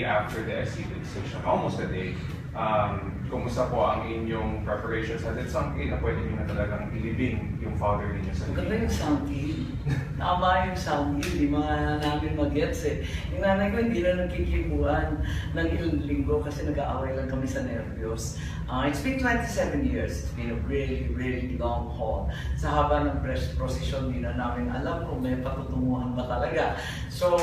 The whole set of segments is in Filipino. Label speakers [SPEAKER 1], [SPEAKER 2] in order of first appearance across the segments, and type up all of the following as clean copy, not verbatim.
[SPEAKER 1] After the SC decision, almost a day, kumusta po ang inyong preparations? Has it sunk in na pwede nyo na talagang ilibing yung father ninyo sa
[SPEAKER 2] Maganda yung sunk in. Tama yung sunk in, di mga namin mag-gets eh. Yung nanay ko hindi na nagkikibuan ng ilang linggo kasi nag-aaway lang kami sa nervyos. It's been 27 years. It's been a really, really long haul. Sa haba ng procession, di na namin alam kung may patutunguhan ba talaga. So,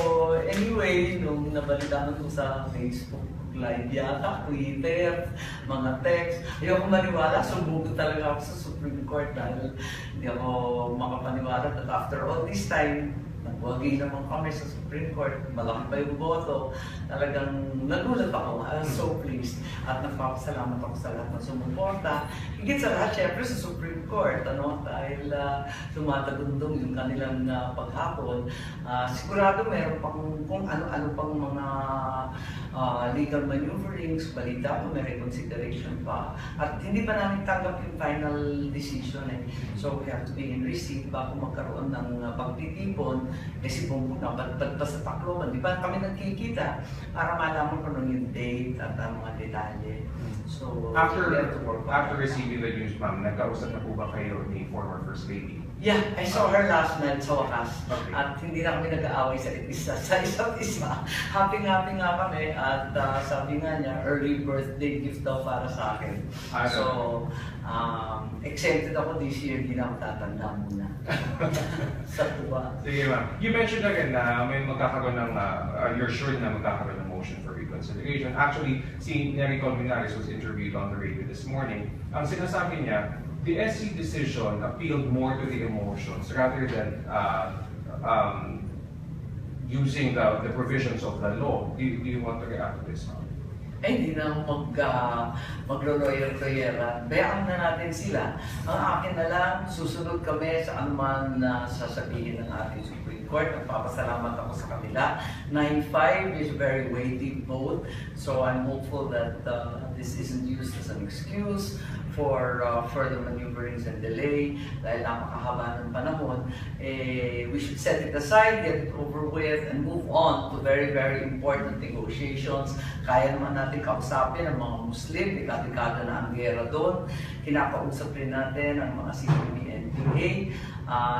[SPEAKER 2] anyway, nung nabalitaan ko sa Facebook Live yata, Twitter, mga text, ayoko maniwala, subuko talaga ako sa Supreme Court dahil hindi ako makapaniwala that after all this time, nagwagi naman kami sa Supreme Court, malaki pa yung boto, talagang nagulat ako. I was so pleased at nagpapasalamat ako sa lahat ng sumuporta. Higit sa lahat, syempre sa Supreme Court, dahil tumatagundong yung kanilang paghapon. Sigurado meron pang kung ano-ano pang mga legal maneuverings, balita ko, may reconsideration pa. At hindi pa namin tanggap yung final decision eh. So we have to be in receipt bago magkaroon ng pagtitipon. Si Bongbong napadpad pa sa Tacloban, di ba kami nagkikita para malaman ko nung yung date at mga detalye. So,
[SPEAKER 1] after receiving the news, ma'am, nagkausap na po ba kayo ni former First Lady?
[SPEAKER 2] Yeah, I saw her last night sa wakas. Okay. At hindi na kami nag-aaway sa isa't isa. Happy-happy nga kami at sabi nga niya, early birthday gift daw para sa akin. So, excited ako this year, hindi na ako tatanda muna. Sa tuwa.
[SPEAKER 1] Sige ma'am. You mentioned again na may magkakaroon ng, you're sure na magkakaroon ng motion for reconsideration. Actually, si Nery Colmenares was interviewed on the radio this morning. Ang sinasabi niya, the SC decision appealed more to the emotions rather than using the provisions of the law. Do you want to react to this?
[SPEAKER 2] Hindi na maglo-lawyer-lawyeran. Bayaan na natin sila. Ang akin na lang, susunod kami sa anuman na sasabihin ng ating Supreme Court. Nagpapasalamat ako sa kanila. 9-5 is a very weighty vote. So I'm hopeful that this isn't used as an excuse for further maneuverings and delay dahil napakahaba ng panahon. We should set it aside, get it over with, and move on to very, very important negotiations. Kaya naman natin kausapin ang mga Muslim, dekada na ang gera doon. Kinakausap rin natin ang mga CPB-NPA.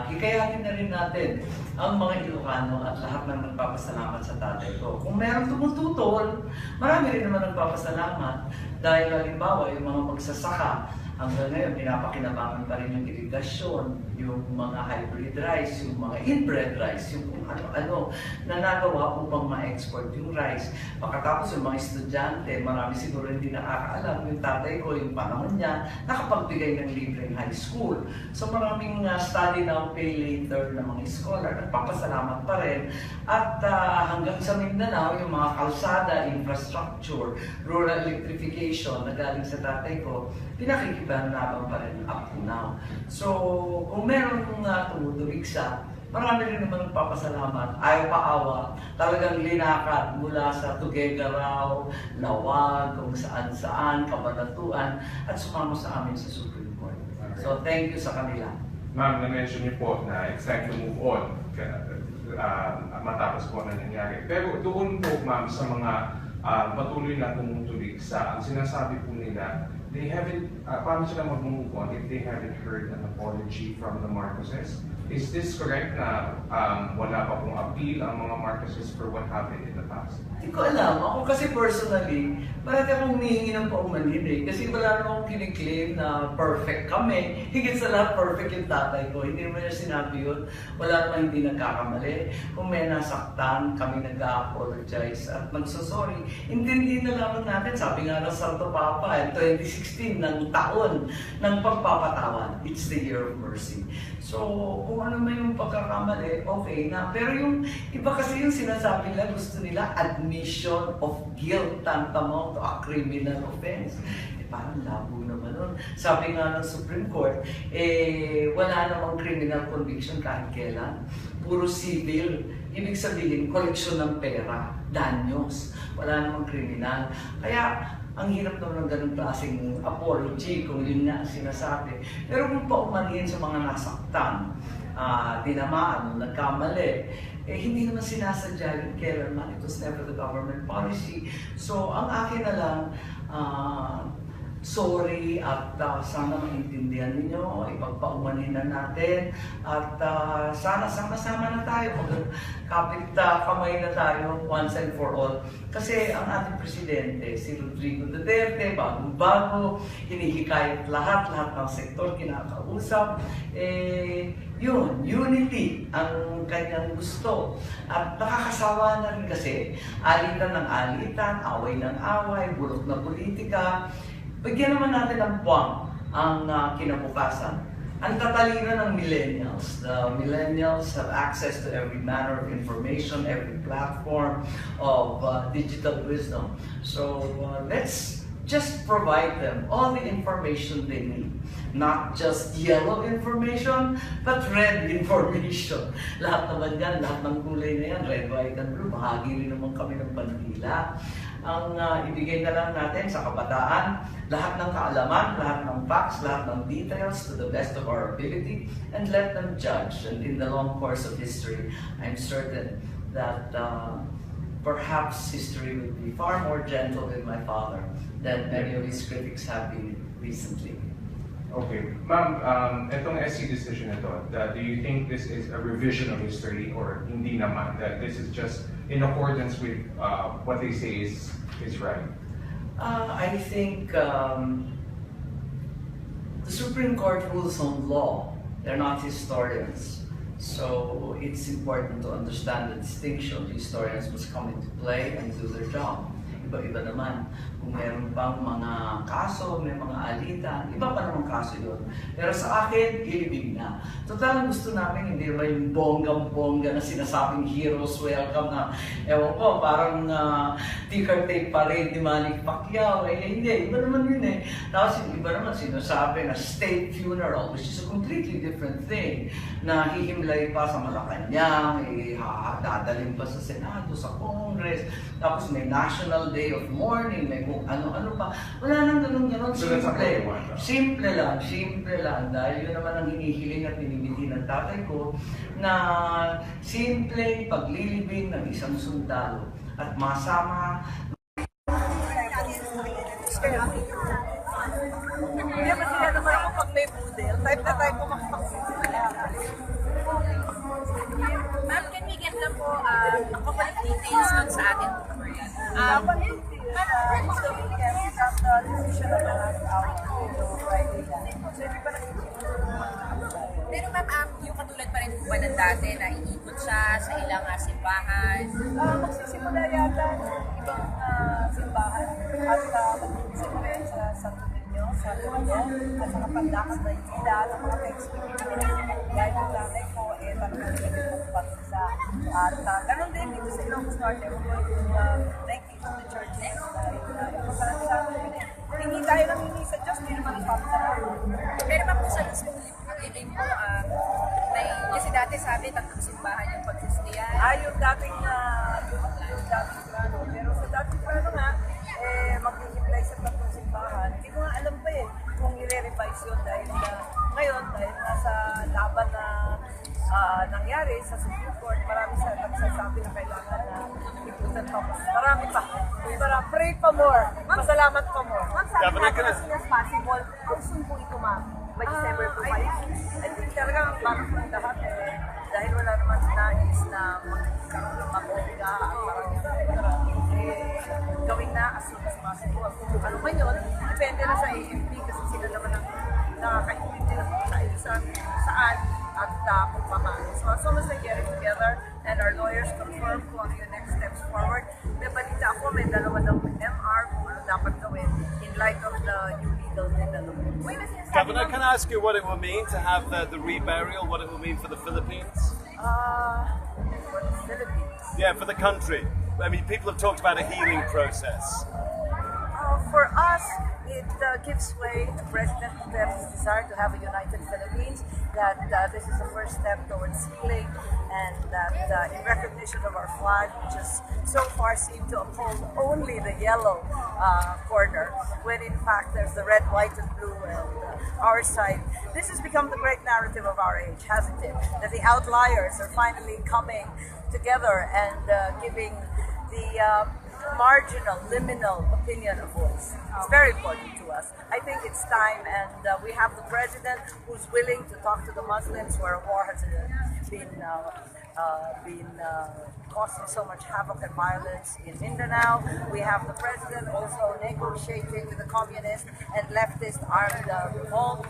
[SPEAKER 2] Hikayatin na rin natin ang mga Ilocano at lahat ng nagpapasalamat sa tatay ko. Kung meron tumututol, marami rin naman nagpapasalamat dahil halimbawa yung mga magsasaka, hanggang ngayon, pinapakinabangan pa rin yung irigasyon, yung mga hybrid rice, yung mga inbred rice, yung kung ano-ano na nagawa upang ma-export yung rice. Pagkatapos yung mga estudyante, marami siguro hindi nakakaalam. Yung tatay ko, yung panahon niya, nakapagbigay ng libreng high school. So maraming study now, pay later na mga scholar. Nagpapasalamat pa rin. At hanggang sa Mindanao, yung mga kalsada, infrastructure, rural electrification na galing sa tatay ko, pinakikipanaban pa rin up to now. So, kung meron tumutubigsa, marami rin naman nagpapasalamat, ayaw paawa, talagang linakad mula sa Tuguegarao, Lawag, kung saan-saan, Kabanatuan, at sumama sa amin sa Supreme Court. So, thank you sa kanila.
[SPEAKER 1] Ma'am, na-mention niyo po na it's time to move on matapos po na nangyari. Pero doon po, ma'am, sa mga patuloy na tumutubigsa, ang sinasabi po nila, they haven't, paano sila mag-move on if they haven't heard an apology from the Marcoses? Is this correct na wala pa pong appeal ang mga Marcoses for what happened in the past?
[SPEAKER 2] Hindi ko alam. Ako kasi personally, parati akong humihingi ng paumanhin eh. Kasi wala naman akong kiniklaim na perfect kami. Higit sa lahat, perfect yung tatay ko. Hindi naman niya sinabi yun. Wala naman hindi nagkakamali. Kung may nasaktan, kami nag-apologize at nagsasorry. Intindi na lamang natin. Sabi nga ng Santo Papa, 2016 ng taon ng pagpapatawan. It's the year of mercy. So, kung ano man yung pagkakamali, okay na. Pero yung iba kasi yung sinasabi nila, gusto nila admission of guilt tantamount to a criminal offense. Parang labo naman nun. Sabi nga ng Supreme Court, wala namang criminal conviction kahit kailan. Puro civil. Ibig sabihin, koleksyon ng pera, danyos. Wala namang criminal. Kaya, ang hirap naman ng ganung klaseng apology kung yun nga sinasabi. Pero kung paumanhin sa mga nasaktan, tinamaan, nagkamali, hindi naman sinasadya yun kailanman. It was never the government policy. So, ang akin na lang, sorry at sana maintindihan ninyo, ipagpaumanin na natin at sana sama-sama na tayo, kapit kamay na tayo once and for all. Kasi ang ating presidente, si Rodrigo Duterte, bagong-bago, hinihikayat lahat ng sektor kinakausap, yun, unity ang kanyang gusto. At nakakasawa na rin kasi, alitan ng alitan, away ng away, bulok na politika. Bigyan naman natin ng buwang ang kinabukasan. Ang tatalino ng millennials. The millennials have access to every manner of information, every platform of digital wisdom. So let's just provide them all the information they need. Not just yellow information, but red information. Lahat naman yan, lahat ng kulay na yan, red, white, and blue. Bahagi rin naman kami ng bandila. Ang ibigay na lang natin sa kabataan, lahat ng kaalaman, lahat ng facts, lahat ng details to the best of our ability, and let them judge. And in the long course of history, I'm certain that perhaps history will be far more gentle with my father than many of his critics have been recently.
[SPEAKER 1] Okay. Ma'am, itong SC decision ito, do you think this is a revision of history or hindi naman? That this is just in accordance with what they say is right?
[SPEAKER 2] I think the Supreme Court rules on law. They're not historians. So it's important to understand the distinction. Historians must come into play and do their job. Iba-iba naman. Kung meron pang mga kaso, may mga alitan, iba pa namang kaso yun. Pero sa akin, ilibig na. Total, gusto namin hindi naman yung bonggang-bongga na sinasabing heroes welcome na, ewan ko, parang ticker tape parade ni Manny Pacquiao. Hindi, iba naman yun eh. Tapos yung iba naman sinasabi na state funeral, which is a completely different thing, na hihimlay pa sa Malacanang, dadalhin pa sa Senado, sa Congress, tapos may National Day of Mourning, may kung ano-ano pa. Wala nang ganun-ganun. Simple lang. Dahil yun naman ang hinihiling at binibiti ng tatay ko na simple paglilibing ng isang sundalo at masama.
[SPEAKER 3] Hindi ba sila naman ako pag may budel? Type na type ko makapagsisimula.
[SPEAKER 4] Ma'am, can we get na po a couple of details on sa atin?
[SPEAKER 3] Dapat yung gusto ko yan sa decision na lang out Friday yan. So, hindi pa
[SPEAKER 4] Pero ma'am, yung katulad pa rin po ba ng dati na iikot siya sa ilang simbahan?
[SPEAKER 3] magsisimula yata ng ibang simbahan at magsisimula sa Santo Niño, sa Libingan, at saka Pandakas na Ila, at mga textbook nila. Dahil yung nanay ko, talagang pag-isa. At ganun din dito sa Ilocos Norte, we're going to like the churches. Parang sa amin, hindi tayo namingi sa Diyos, hindi naman sabi sa amin.
[SPEAKER 4] Pero ma'am, kung sa mismong living po, kasi dati sabi, tatlong simbahan yung pagsistiyan.
[SPEAKER 3] Yung dating plano. Pero sa dating plano nga, mag-reply sa tatlong simbahan. Hindi ko nga alam pa kung i-revise yun dahil ngayon, dahil nasa laban na nangyari sa Supreme Court, marami sa nagsasabi na kailangan na ikutan pa. Marami pa. Pray pa more. Masalamat pa more.
[SPEAKER 5] Ma'am, sabi natin as
[SPEAKER 3] soon as possible, how soon po ito, ma'am? By December po pa rin? I think talagang bago po lahat dahil wala naman nais na magkaroon ng mag-obliga at maraming gawin na as soon as possible. Kung ano man yun, depende na sa AMP kasi sila naman ang nakakaintindi ng saan at kung paano. So as soon as they get it together and our lawyers confirm kung ano yung next steps forward, may balita ako, may dalawa ng MR kung ano dapat gawin in light of the new legal development.
[SPEAKER 5] Governor, can I ask you what it will mean to have the reburial, what it will mean for the Philippines?
[SPEAKER 3] For the Philippines.
[SPEAKER 5] Yeah, for the country. I mean, people have talked about a healing process.
[SPEAKER 3] For us, it gives way to President Duterte's desire to have a united Philippines, that this is the first step towards healing, and that in recognition of our flag, which has so far seemed to uphold only the yellow corner, when in fact there's the red, white and blue and our side. This has become the great narrative of our age, hasn't it? That the outliers are finally coming together and giving the marginal, liminal opinion a voice. It's very important to us. I think it's time, and we have the president who's willing to talk to the Muslims where war has been causing so much havoc and violence in Mindanao. We have the president also negotiating with the communist and leftist armed revolt.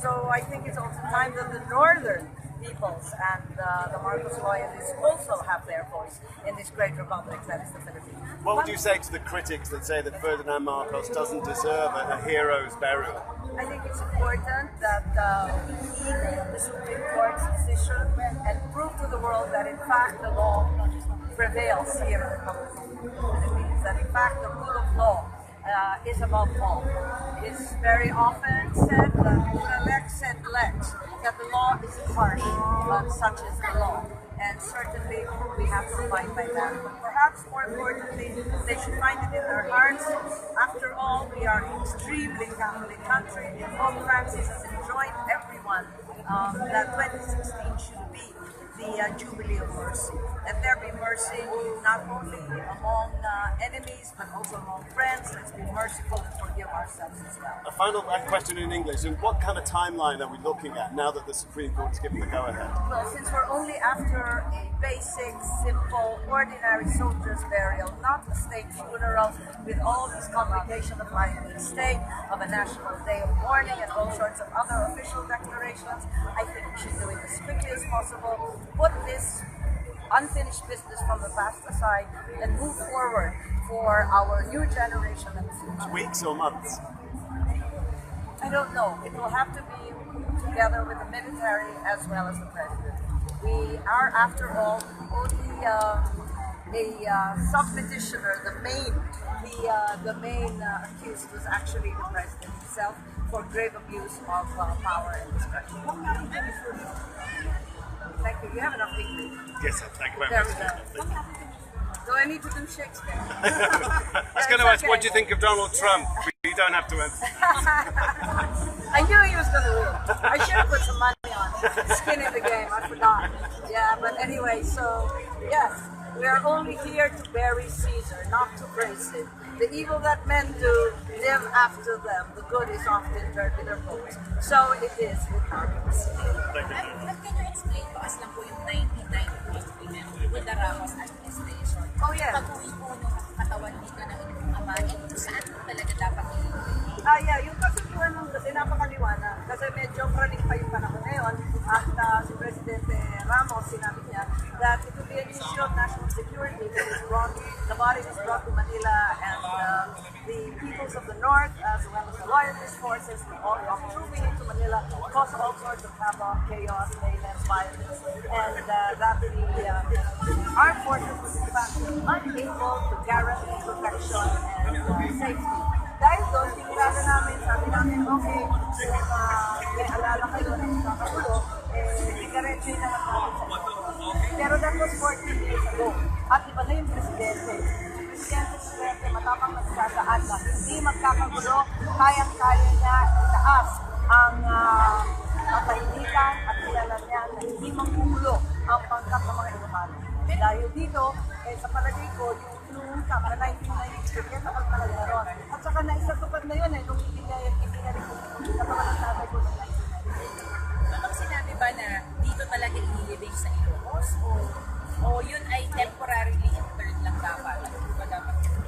[SPEAKER 3] So I think it's also time that the northern peoples and the Marcos loyalists also have their voice in this great republic that is the Philippines.
[SPEAKER 5] What would you say to the critics that say that Ferdinand Marcos doesn't deserve a hero's burial?
[SPEAKER 3] I think it's important that we heed the Supreme Court's decision and prove to the world that in fact the law prevails here in the Republic of the Philippines, that in fact the rule of law is above all. It's very often said that lex et lex, that the law is harsh, but such is the law. And certainly we have to abide by that. But perhaps more importantly, they should find it in their hearts. After all, we are an extremely Catholic country. Pope Francis has enjoined everyone that 2016 should be the Jubilee of Mercy. Let there be mercy not only among enemies but also among friends. Let's be merciful and forgive ourselves as well.
[SPEAKER 5] A final question in English. And what kind of timeline are we looking at now that the Supreme Court has given the go-ahead?
[SPEAKER 3] Well, since we're only after a basic, simple, ordinary soldier's burial, not a state funeral with all this complication of lying in state, of a national day of mourning and all sorts of other official declarations, I think we should do it as quickly as possible, put this unfinished business from the past aside and move forward for our new generation and the future.
[SPEAKER 5] Weeks or months?
[SPEAKER 3] I don't know. It will have to be together with the military as well as the president. We are, after all, only a sub-petitioner. The main accused was actually the president himself for grave abuse of power and discretion. Thank you. You have enough English.
[SPEAKER 5] Yes, sir. Thank you very
[SPEAKER 3] There
[SPEAKER 5] much.
[SPEAKER 3] we go. Do I need to do Shakespeare?
[SPEAKER 5] I was going to ask, what do you think of Donald Trump? You don't have to answer.
[SPEAKER 3] I knew he was going to win. I should have put some money on it. Skin in the game. I forgot. Yeah, but anyway, so yes, we are only here to bury Caesar, not to praise him. The evil that men do, live after them. The good is often turned to their foes. So it is with Marcos.
[SPEAKER 5] Thank you.
[SPEAKER 4] But can you explain to us lang po yung 1990 agreement with the Ramos administration?
[SPEAKER 3] Oh, yeah.
[SPEAKER 4] Pag-uwi po ng katawan dito ng inyong ama, kung saan po talaga dapat ililipin?
[SPEAKER 3] Yeah, yung kasunduan nung kasi napakaliwanag. Kasi medyo praning pa yung panahon ngayon at si Presidente Ramos sinabi niya that it will be an issue of national security that is brought, the body is brought to Manila, and the peoples of the North as well as the loyalist forces will all come trooping into Manila, cause all sorts of havoc, chaos, mayhem, violence, and that the armed forces was in fact unable to guarantee protection and safety. Dahil doon, tinirahan namin, sabi namin, okay, kung may alala kayo ng kakagulo, digaretso yung naman natin sa ito. Pero that was 14 years ago. At iba na yung presidente. Presidente Duterte, matapang nagsasaad na hindi magkakagulo, kayang-kaya niya itaas ang katahimikan at kilala niya na hindi manggugulo ang pangkat ng mga Ilocano. Dahil dito, sa palagay ko, yung Kamara 1993, yan ako talaga naroon. At saka naisatupad na yun nung ibinarik ko katawan ng tatay ko ng 1993.
[SPEAKER 4] Anong sinabi ba na dito talaga ililibing sa Ilocos? O yun ay temporarily interned lang dapat? Ano ba dapat yun?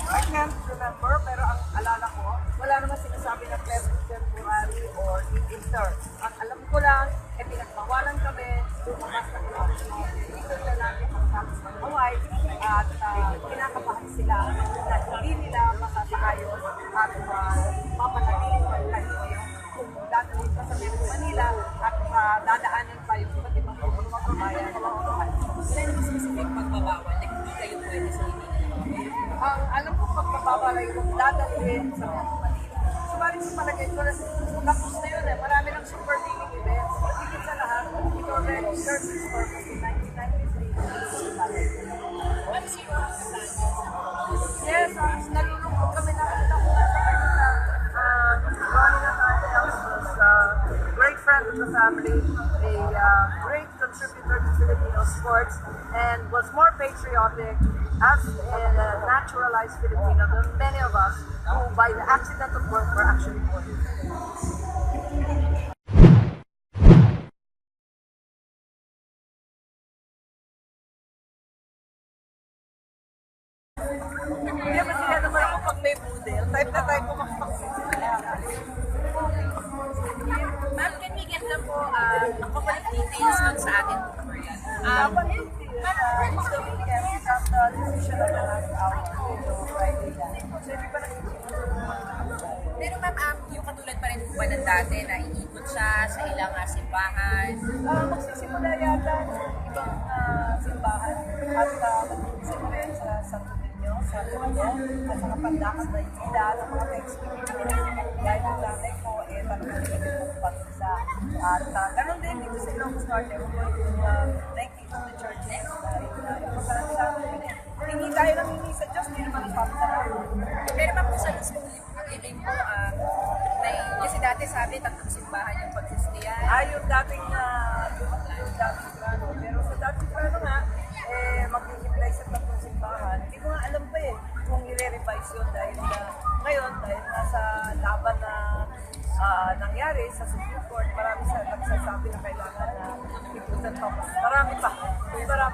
[SPEAKER 3] I can't remember, pero ang alala ko, wala naman sinasabi na temporary or inter. Ang alam ko lang, pinagbawalan kami, lumakas na kami. Dito na namin ang tapos ng Hawaii at kinakabahan sila na hindi nila makakaayos at mapanatiling pagkakas kung dadalhin pa sa Manila at dadaanan pa yung iba't ibang mga kabayan ng Hawaii.
[SPEAKER 4] Saan yung specific pagbabawal na hindi kayo pwede sa hindi?
[SPEAKER 3] Ang alam ko pagkababala yung dadalhin sa palagay ko, tapos na yun eh. Marami ng super meaning events. Higit sa lahat, it already served its purpose in 1993.
[SPEAKER 4] What's your
[SPEAKER 3] Yes, nalulungkot kami nakita ko nga sa kanya na Ronnie Nathaniel was a great friend of the family, a great contributor to Filipino sports, and was more patriotic as a naturalized Filipino than many of us who by the accident of birth were actually born. Hindi ba sila naman ako pag may budel? Type na type ko makapagsisimula.
[SPEAKER 4] Ma'am, can we get lang po a couple of details on sa ating tutorial?
[SPEAKER 3] Dapat hindi. It's the weekend. We got the decision of the last hour. So, Friday yan. So, hindi pa
[SPEAKER 4] Pero ma'am, yung katulad pa rin po ba ng dati na iikot siya sa ilang simbahan?
[SPEAKER 3] magsisimula yata ng ibang simbahan at magsisimula sa Santo Niño, sa kanyang, at saka pandakad na itila ng mga textbook. Dahil yung nanay ko, talagang nagpapag isa. At ganun din dito sa Ilocos Norte, we're going to nakikita of the churches. Importante sa amin. Hindi tayo nangingi sa Diyos, hindi naman sa amin.
[SPEAKER 4] Pero ma'am, kung sa mismong living po, kasi dati sabi, tatlong simbahan yung pagsistiyan.
[SPEAKER 3] Yung dating plano. Pero sa dating plano nga, mag-reply sa tatlong simbahan. Hindi ko nga alam pa kung i-revise yun dahil ngayon, dahil nasa laban na nangyari sa Supreme Court, marami sa nagsasabi na kailangan na ikutan pa. Marami pa.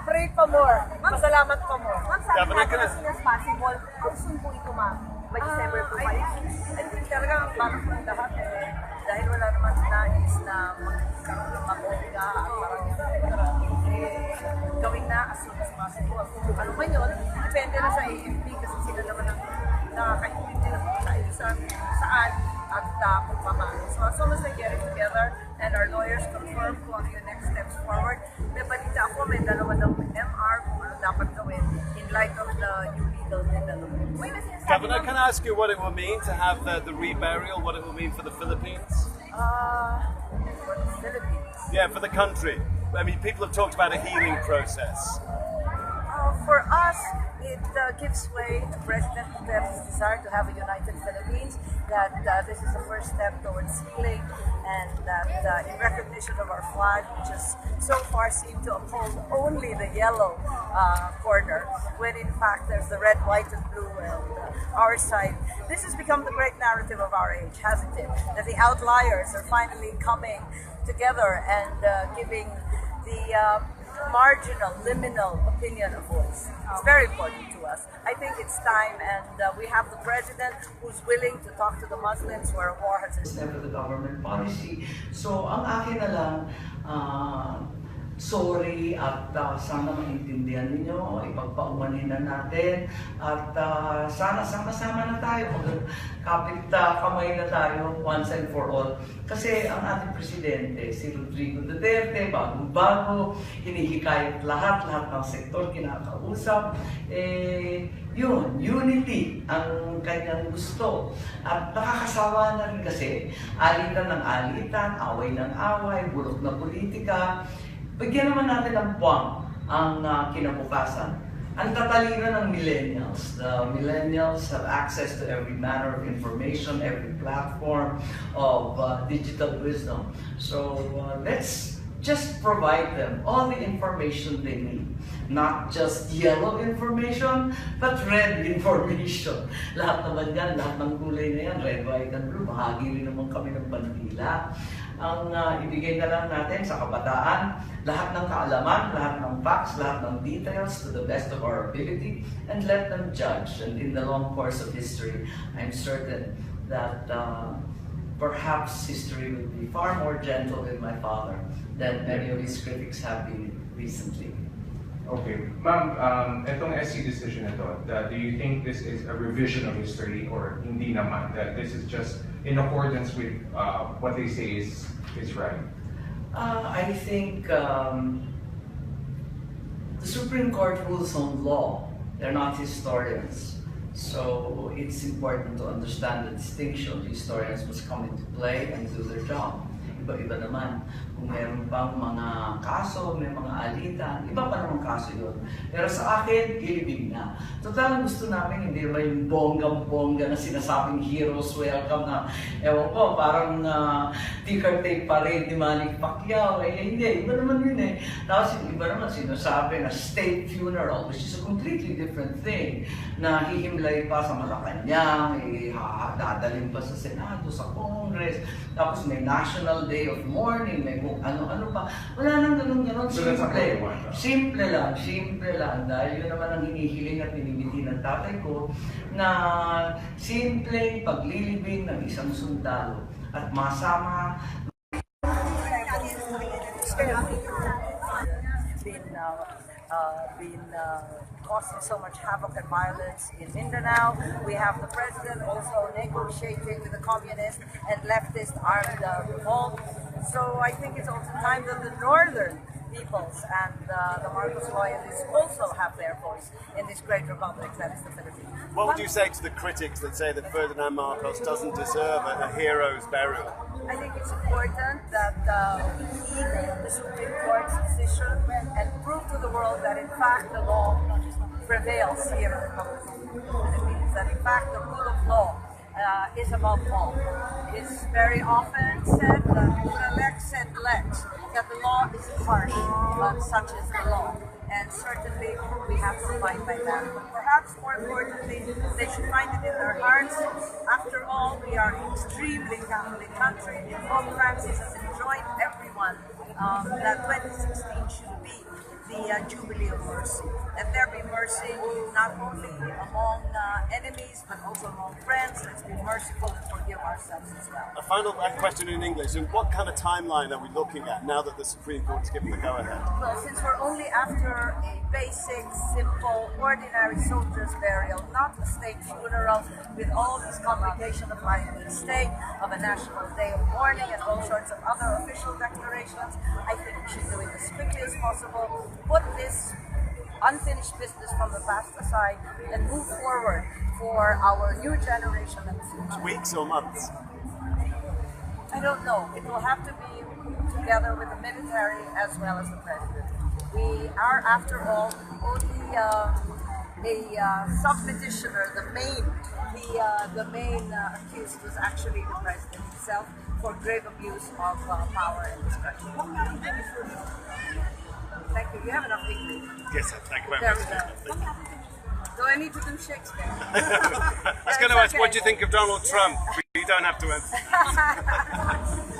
[SPEAKER 3] Pray pa more. Pasalamat pa more.
[SPEAKER 6] Ma'am, sabi natin as soon as possible, how soon po ito, ma'am? By December po ba?
[SPEAKER 3] I think talaga ang balak ng lahat dahil wala naman nais na magkaroon ng mabuhiga at parang gawin na as soon as possible. Ano man yun, depende na sa AFP kasi sila naman ang nakakaintindi na tayo saan at kung paano. So as soon as they get it together and our lawyers confirm kung ano yung next steps forward, may balita ako, may dalawa daw MR kung ano dapat gawin in light of the new legal developments.
[SPEAKER 5] Governor, can I ask you what it will mean to have the reburial, what it will mean for the Philippines?
[SPEAKER 3] For the Philippines.
[SPEAKER 5] Yeah, for the country. I mean, people have talked about a healing process.
[SPEAKER 3] For us, it gives way to President Duterte's desire to have a united Philippines, that this is the first step towards healing, and that in recognition of our flag, which has so far seemed to uphold only the yellow corner, when in fact there's the red, white, and blue and our side. This has become the great narrative of our age, hasn't it? That the outliers are finally coming together and giving the marginal, liminal opinion a voice. It's very important to us. I think it's time, and we have the president who's willing to talk to the Muslims where war has
[SPEAKER 2] Step of the government policy. So, ang akin na lang, sorry at sana maintindihan ninyo, ipagpaumanin na natin at sana sama-sama na tayo, kapit kamay na tayo once and for all. Kasi ang ating presidente, si Rodrigo Duterte, bagong-bago, hinihikayat lahat ng sektor kinakausap, yun, unity ang kanyang gusto. At nakakasawa na rin kasi, alitan ng alitan, away ng away, bulok na politika. Bigyan naman natin ng puwang ang kinabukasan. Ang tatalino ng millennials. The millennials have access to every manner of information, every platform of digital wisdom. So let's just provide them all the information they need. Not just yellow information, but red information. Lahat naman yan, lahat ng gulay na yan, red, white, and blue. Bahagi rin naman kami ng bandila. Ang ibigay na lang natin sa kabataan, lahat ng kaalaman, lahat ng facts, lahat ng details to the best of our ability, and let them judge. And in the long course of history, I'm certain that perhaps history will be far more gentle with my father than many of his critics have been recently.
[SPEAKER 1] Okay. Ma'am, itong SC decision ito, do you think this is a revision of history or hindi naman? That this is just in accordance with what they say is right?
[SPEAKER 2] I think the Supreme Court rules on law. They're not historians. So it's important to understand the distinction. Historians must come into play and do their job. Iba-iba naman. Kung meron pang mga kaso, may mga alitan, iba pa naman kaso yun. Pero sa akin, ilibing na. Total, gusto namin hindi ba yung bonggang-bongga na sinasabing heroes welcome na, ewan ko, parang ticker tape pa rin ni Manny Pacquiao. Hindi, iba naman yun eh. Tapos yung iba naman sinasabi na state funeral, which is a completely different thing, na hihimlay pa sa Malacanang, dadalhin pa sa Senado, sa Congress, tapos may National Day of Mourning, may kung ano-ano pa. Wala nang ganun-ganun. Simple lang. Dahil yun naman ang hinihiling at binibiti ng tatay ko na simpleng paglilibing ng isang sundalo at masama.
[SPEAKER 3] Been causing so much havoc and violence in Mindanao. We have the president also negotiating with the communist and leftist armed revolt. So I think it's also time that the northern peoples and the Marcos loyalists also have their voice in this great republic that is the Philippines.
[SPEAKER 5] What would you say to the critics that say that Ferdinand Marcos doesn't deserve a hero's burial?
[SPEAKER 3] I think it's important that we heed the Supreme Court's decision and prove to the world that in fact the law prevails here in the Republic of the Philippines, that in fact the rule of law is above all. It's very often said that lex et lex, that the law is harsh, but such is the law. And certainly we have to abide by that. But perhaps more importantly, they should find it in their hearts. After all, we are an extremely Catholic country. Pope Francis has enjoined everyone that 2016 should be the Jubilee of Mercy. Let there be mercy not only among enemies but also among friends. Let's be merciful and forgive ourselves as well.
[SPEAKER 5] A final question in English. And what kind of timeline are we looking at now that the Supreme Court has given the go-ahead?
[SPEAKER 3] Well, since we're only after a basic, simple, ordinary soldier's burial, not a state funeral with all these complications of lying in state, of a national day of mourning and all sorts of other official declarations, I think we should do it as quickly as possible. Put this unfinished business from the past aside and move forward for our new generation and the future.
[SPEAKER 5] Weeks or months?
[SPEAKER 3] I don't know. It will have to be together with the military as well as the president. We are, after all, only a sub-petitioner. The main accused was actually the president himself for grave abuse of power and discretion. Thank you. You have enough English.
[SPEAKER 5] Yes, sir. Thank you very
[SPEAKER 3] There
[SPEAKER 5] much.
[SPEAKER 3] we go. Do I need to do Shakespeare?
[SPEAKER 5] I was going to ask, what do you think of Donald Trump? You don't have to answer.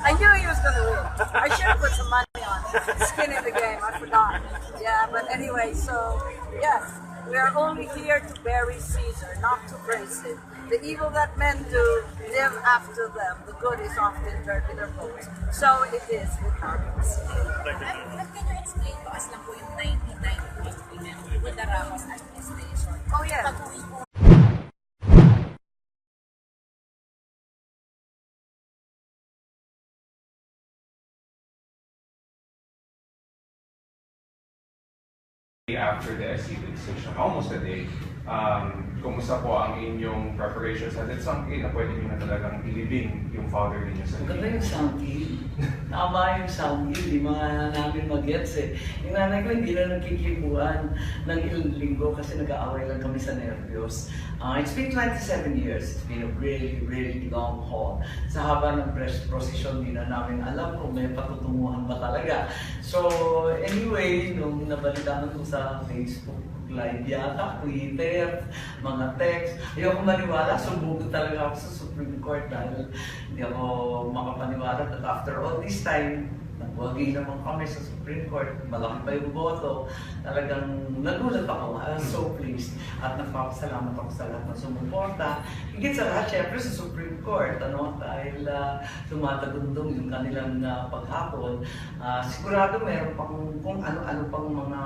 [SPEAKER 3] I knew he was going to win. I should have put some money on it. Skin in the game. I forgot. Yeah, but anyway, so yes, we are only here to bury Caesar, not to praise him. The evil that men do, live after them. The good is often turned with their votes. So it is with Marcos.
[SPEAKER 5] Thank you.
[SPEAKER 4] But can you explain to us lang po yung 1990 agreement with the Ramos administration?
[SPEAKER 3] Oh yeah.
[SPEAKER 4] Pag-uwi po
[SPEAKER 1] after the SEC decision, almost a day. Kumusta po ang inyong preparations? Has it sunk in na pwede nyo na talagang ilibing yung father ninyo sa
[SPEAKER 2] Maganda yung sound kill. Tama yung sound kill. Di mga namin mag-gets eh. Yung nanay ko hindi na nagkikibuan ng ilang linggo kasi nag-aaway lang kami sa nervyos. It's been 27 years. It's been a really, really long haul. Sa haba ng procession, di na namin alam kung may patutunguhan ba talaga. So anyway, nung nabalitaan ko sa Facebook Live yata, Twitter, mga text. Ayoko maniwala, sumbugod talaga ako sa Supreme Court dahil hindi ako makapaniwala that after all this time, nagwagi naman kami sa Supreme Court, malaki pa yung boto. Talagang nagulat ako. I was so pleased. At nagpapasalamat ako sa lahat ng sumuporta. Higit sa lahat, syempre sa Supreme Court, dahil tumatagundong yung kanilang paghapon. Sigurado meron pang kung ano-ano pang mga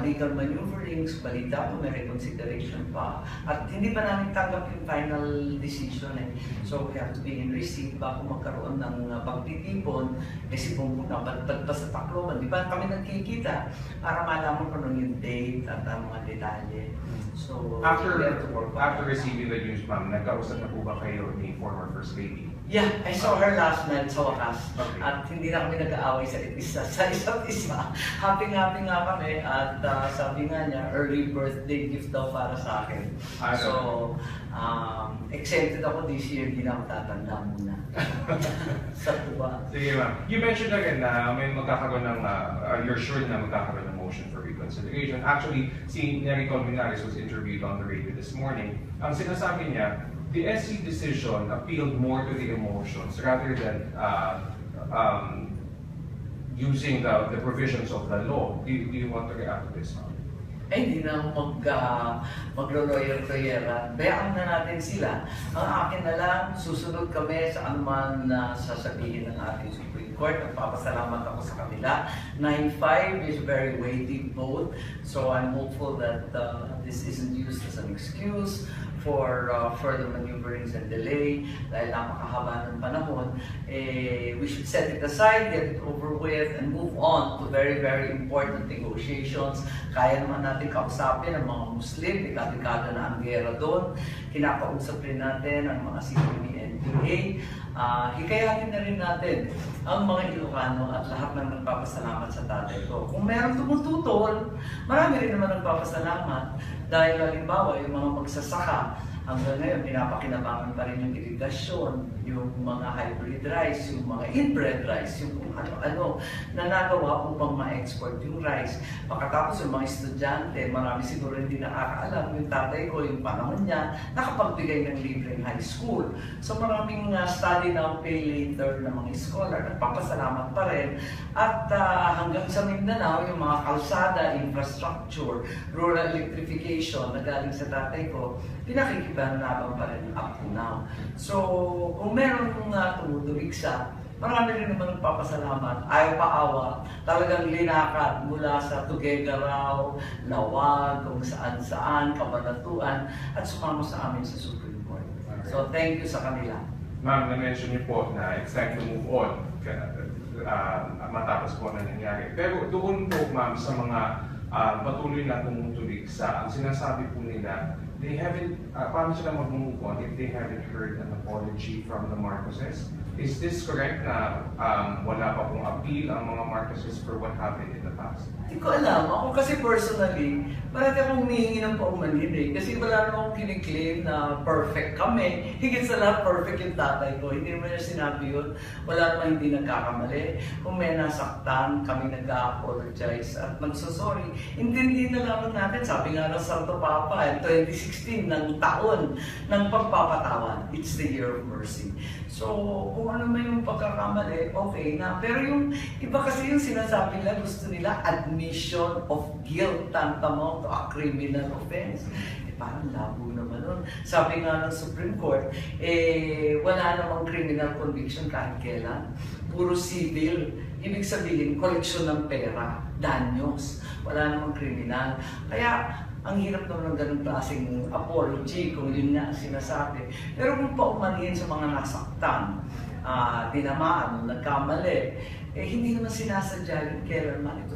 [SPEAKER 2] legal maneuverings, balita pa, may reconsideration pa. At hindi pa namin tanggap yung final decision eh. So we have to be in receipt bago magkaroon ng pagtitipon eh si Bongbong napadpad pa sa Tacloban. Di ba kami nagkikita para malaman ko nung yung date at ang mga detalye. So,
[SPEAKER 1] After
[SPEAKER 2] we have to work on
[SPEAKER 1] after
[SPEAKER 2] that.
[SPEAKER 1] receiving the news, ma'am, nagkausap na po ba kayo ni former First Lady?
[SPEAKER 2] Yeah, I saw her last night sa wakas.
[SPEAKER 1] Okay.
[SPEAKER 2] At hindi na kami nag-aaway sa isa't isa. Happy-happy nga kami at sabi nga niya, early birthday gift daw para sa akin. So, excited ako this year, hindi na ako tatanda muna. Sa tuwa.
[SPEAKER 1] Sige, ma'am. You mentioned again na may magkakaroon ng, you're sure na magkakaroon ng motion for reconsideration. Actually, si Nery Colmenares was interviewed on the radio this morning. Ang sinasabi niya, the SC decision appealed more to the emotions rather than using the provisions of the law. Do you want to react to this, ma'am?
[SPEAKER 2] Eh, hindi na maglo-lawyer-lawyeran. Bayaan na natin sila. Ang akin na lang, susunod kami sa anuman na sasabihin ng ating Supreme Court. Nagpapasalamat ako sa kanila. 9-5 is a very weighty vote. So I'm hopeful that this isn't used as an excuse for further maneuverings and delay dahil napakahaba ng panahon. We should set it aside, get it over with, and move on to very, very important negotiations. Kaya naman natin kausapin ang mga Muslim, dekada na ang gera doon. Kinakausap rin natin ang mga CME-NPA. Hikayatin na rin natin ang mga Ilocano at lahat ng nagpapasalamat sa tatay ko. Kung meron tumututol, marami rin naman nagpapasalamat dahil halimbawa yung mga magsasaka hanggang ngayon pinapakinabangan pa rin yung irigasyon, yung mga hybrid rice, yung mga inbred rice, yung kung ano-ano na nagawa upang ma-export yung rice. Pagkatapos yung mga estudyante, marami siguro hindi nakakaalam, yung tatay ko, yung panahon niya, nakapagbigay ng libreng high school. So maraming study now, pay later na mga scholar, nagpapasalamat pa rin. At hanggang sa Mindanao, yung mga kalsada, infrastructure, rural electrification na galing sa tatay ko, pinakikipanaban pa rin up to now. So, kung meron tumutubigsa, marami rin naman nagpapasalamat, ayaw pa awa, talagang linakad mula sa Tuguegarao, Lawag, kung saan-saan, Kabanatuan, at sumama sa amin sa Supreme Court. So, thank you sa kanila.
[SPEAKER 1] Ma'am, na-mention niyo po na it's time to move on matapos po na nangyari. Pero doon po, ma'am, sa mga patuloy na tumutulig ang sinasabi po nila, they haven't, paano sila mag-move on if they haven't heard an apology from the Marcoses? Is this correct na wala pa pong appeal ang mga Marcoses for what happened in the past?
[SPEAKER 2] Hindi ko alam. Ako kasi personally, parati akong humihingi ng paumanhin eh. Kasi wala naman akong kiniklaim na perfect kami. Higit sa lahat, perfect yung tatay ko. Hindi naman niya sinabi yun. Wala naman hindi nagkakamali. Kung may nasaktan, kami nag-apologize at magsasorry. Intindihin na lamang natin. Sabi nga ng Santo Papa, 2016 ng taon ng pagpapatawad. It's the year of mercy. So, kung ano man yung pagkakamali, okay na. Pero yung iba kasi yung sinasabi nila, gusto nila admission of guilt tantamount to a criminal offense. Parang labo naman nun. Sabi nga ng Supreme Court, wala namang criminal conviction kahit kailan. Puro civil. Ibig sabihin, koleksyon ng pera, danyos. Wala namang criminal. Kaya, ang hirap naman ng ganung klaseng apology kung yun nga sinasabi. Pero kung paumanhin sa mga nasaktan, tinamaan, nagkamali, hindi naman sinasadya yun kailanman ito.